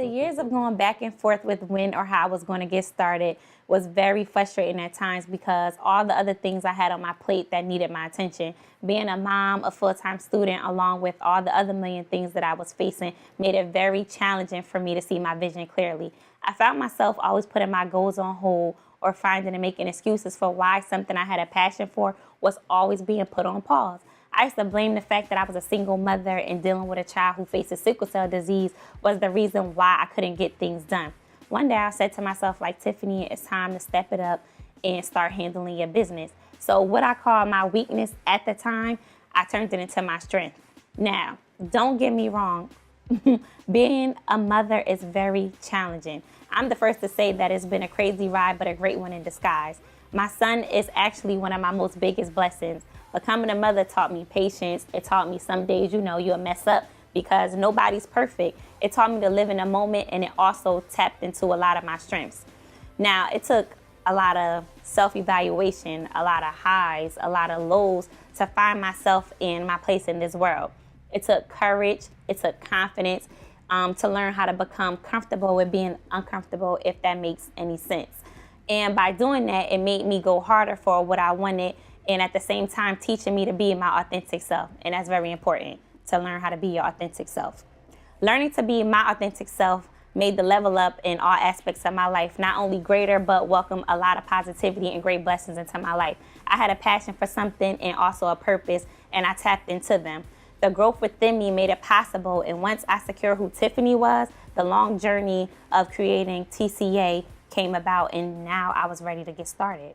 The years of going back and forth with when or how I was going to get started was very frustrating at times because all the other things I had on my plate that needed my attention, being a mom, a full-time student, along with all the other million things that I was facing, made it very challenging for me to see my vision clearly. I found myself always putting my goals on hold or finding and making excuses for why something I had a passion for was always being put on pause. I used to blame the fact that I was a single mother and dealing with a child who faces sickle cell disease was the reason why I couldn't get things done. One day I said to myself, like, Tiffany, it's time to step it up and start handling your business. So what I called my weakness at the time, I turned it into my strength. Now, don't get me wrong. Being a mother is very challenging. I'm the first to say that it's been a crazy ride, but a great one in disguise. My son is actually one of my most biggest blessings. Becoming a mother taught me patience. It taught me some days, you'll mess up because nobody's perfect. It taught me to live in a moment, and it also tapped into a lot of my strengths. Now, it took a lot of self-evaluation, a lot of highs, a lot of lows to find myself in my place in this world. It took courage. It took confidence to learn how to become comfortable with being uncomfortable, if that makes any sense. And by doing that, it made me go harder for what I wanted, and at the same time teaching me to be my authentic self. And that's very important, to learn how to be your authentic self. Learning to be my authentic self made the level up in all aspects of my life, not only greater, but welcome a lot of positivity and great blessings into my life. I had a passion for something and also a purpose, and I tapped into them. The growth within me made it possible, and once I secured who Tiffany was, the long journey of creating TCA came about, and now I was ready to get started.